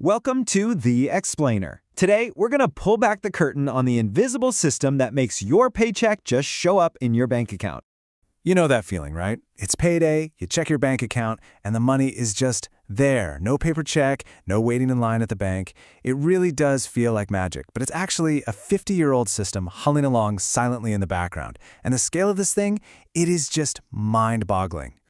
Welcome to The Explainer. Today, we're going to pull back the curtain on the invisible system that makes your paycheck just show up in your bank account. You know that feeling, right? It's payday, you check your bank account, and the money is just there. No paper check, no waiting in line at the bank. It really does feel like magic, but it's actually a 50-year-old system humming along silently in the background. And the scale of this thing, it is just mind-boggling.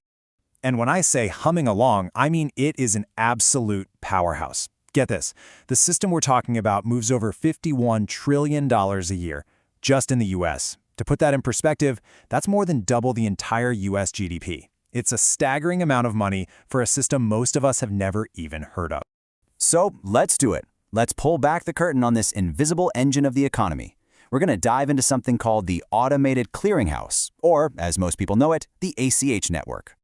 And when I say humming along, I mean it is an absolute powerhouse. Get this, the system we're talking about moves over $51 trillion a year, just in the US. To put that in perspective, that's more than double the entire US GDP. It's a staggering amount of money for a system most of us have never even heard of. So let's do it. Let's pull back the curtain on this invisible engine of the economy. We're going to dive into something called the Automated Clearinghouse, or as most people know it, the ACH network.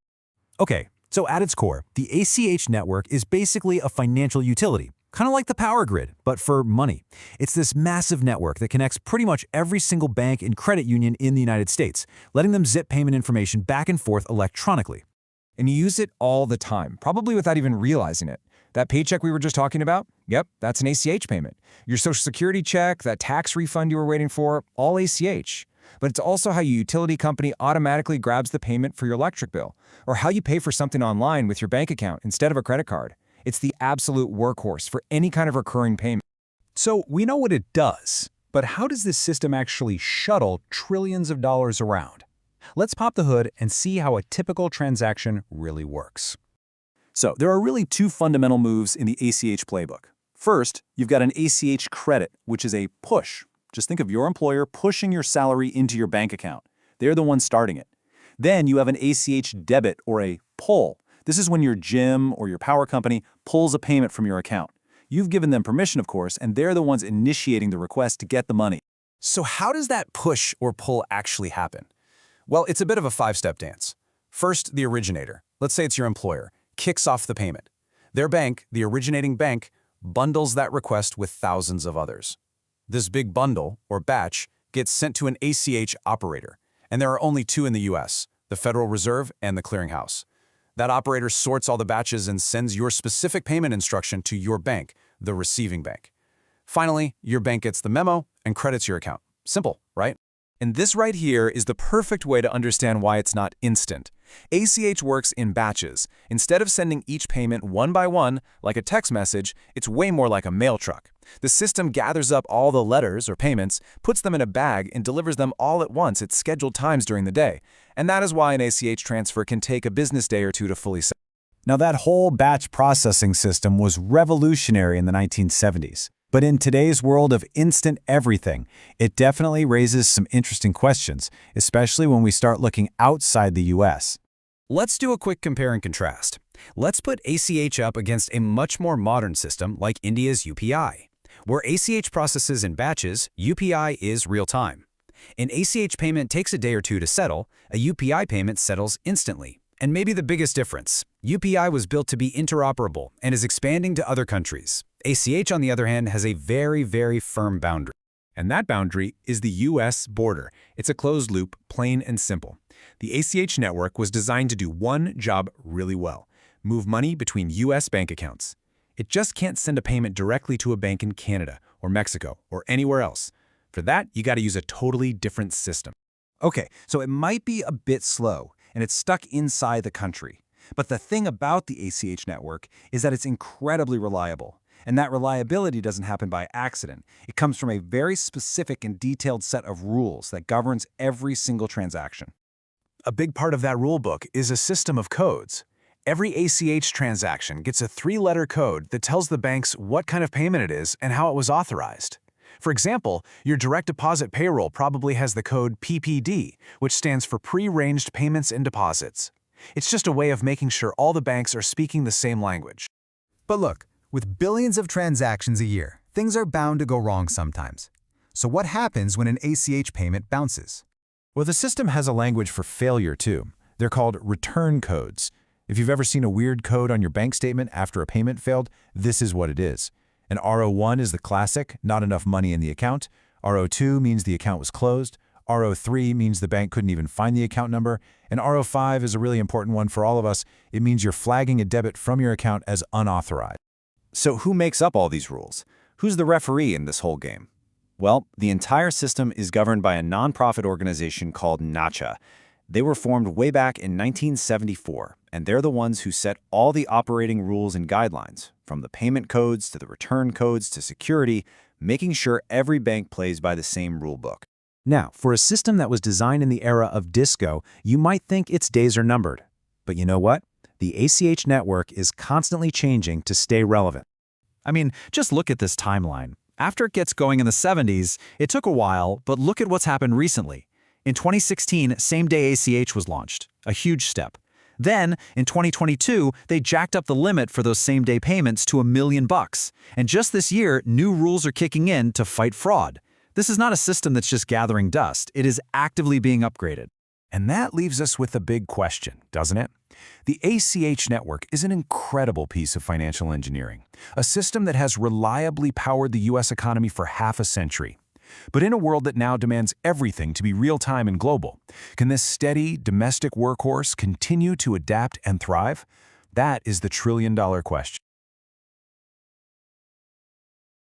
Okay, so at its core, the ACH network is basically a financial utility, kind of like the power grid, but for money. It's this massive network that connects pretty much every single bank and credit union in the United States, letting them zip payment information back and forth electronically. And you use it all the time, probably without even realizing it. That paycheck we were just talking about, yep, that's an ACH payment. Your Social Security check, that tax refund you were waiting for, all ACH. But it's also how your utility company automatically grabs the payment for your electric bill, or how you pay for something online with your bank account instead of a credit card. It's the absolute workhorse for any kind of recurring payment. So we know what it does, but how does this system actually shuttle trillions of dollars around? Let's pop the hood and see how a typical transaction really works. So there are really two fundamental moves in the ACH playbook. First, you've got an ACH credit, which is a push. Just think of your employer pushing your salary into your bank account. They're the ones starting it. Then you have an ACH debit or a pull. This is when your gym or your power company pulls a payment from your account. You've given them permission, of course, and they're the ones initiating the request to get the money. So how does that push or pull actually happen? Well, it's a bit of a five-step dance. First, the originator, let's say it's your employer, kicks off the payment. Their bank, the originating bank, bundles that request with thousands of others. This big bundle, or batch, gets sent to an ACH operator, and there are only two in the US, the Federal Reserve and the Clearinghouse. That operator sorts all the batches and sends your specific payment instruction to your bank, the receiving bank. Finally, your bank gets the memo and credits your account. Simple, right? And this right here is the perfect way to understand why it's not instant. ACH works in batches. Instead of sending each payment one by one, like a text message, it's way more like a mail truck. The system gathers up all the letters or payments, puts them in a bag, and delivers them all at once at scheduled times during the day. And that is why an ACH transfer can take a business day or two to fully set. Now, that whole batch processing system was revolutionary in the 1970s. But in today's world of instant everything, it definitely raises some interesting questions, especially when we start looking outside the US. Let's do a quick compare and contrast. Let's put ACH up against a much more modern system like India's UPI. Where ACH processes in batches, UPI is real-time. An ACH payment takes a day or two to settle, a UPI payment settles instantly. And maybe the biggest difference, UPI was built to be interoperable and is expanding to other countries. ACH, on the other hand, has a very, very firm boundary. And that boundary is the US border. It's a closed loop, plain and simple. The ACH network was designed to do one job really well: move money between US bank accounts. It just can't send a payment directly to a bank in Canada or Mexico or anywhere else. For that, you got to use a totally different system. Okay, so it might be a bit slow, and it's stuck inside the country. But the thing about the ACH network is that it's incredibly reliable. And that reliability doesn't happen by accident. It comes from a very specific and detailed set of rules that governs every single transaction. A big part of that rulebook is a system of codes. Every ACH transaction gets a 3-letter code that tells the banks what kind of payment it is and how it was authorized. For example, your direct deposit payroll probably has the code PPD, which stands for Pre-Ranged Payments and Deposits. It's just a way of making sure all the banks are speaking the same language. But look, with billions of transactions a year, things are bound to go wrong sometimes. So what happens when an ACH payment bounces? Well, the system has a language for failure too. They're called return codes. If you've ever seen a weird code on your bank statement after a payment failed, this is what it is. An RO1 is the classic, not enough money in the account. RO2 means the account was closed. RO3 means the bank couldn't even find the account number. And RO5 is a really important one for all of us. It means you're flagging a debit from your account as unauthorized. So who makes up all these rules? Who's the referee in this whole game? Well, the entire system is governed by a nonprofit organization called NACHA. They were formed way back in 1974, and they're the ones who set all the operating rules and guidelines, from the payment codes to the return codes to security, making sure every bank plays by the same rule book. Now, for a system that was designed in the era of disco, you might think its days are numbered. But you know what? The ACH network is constantly changing to stay relevant. I mean, just look at this timeline. After it gets going in the 70s, it took a while, but look at what's happened recently. In 2016, same-day ACH was launched, a huge step. Then, in 2022, they jacked up the limit for those same-day payments to $1 million. And just this year, new rules are kicking in to fight fraud. This is not a system that's just gathering dust. It is actively being upgraded. And that leaves us with a big question, doesn't it? The ACH network is an incredible piece of financial engineering, a system that has reliably powered the U.S. economy for half a century. But in a world that now demands everything to be real-time and global, can this steady, domestic workhorse continue to adapt and thrive? That is the trillion-dollar question.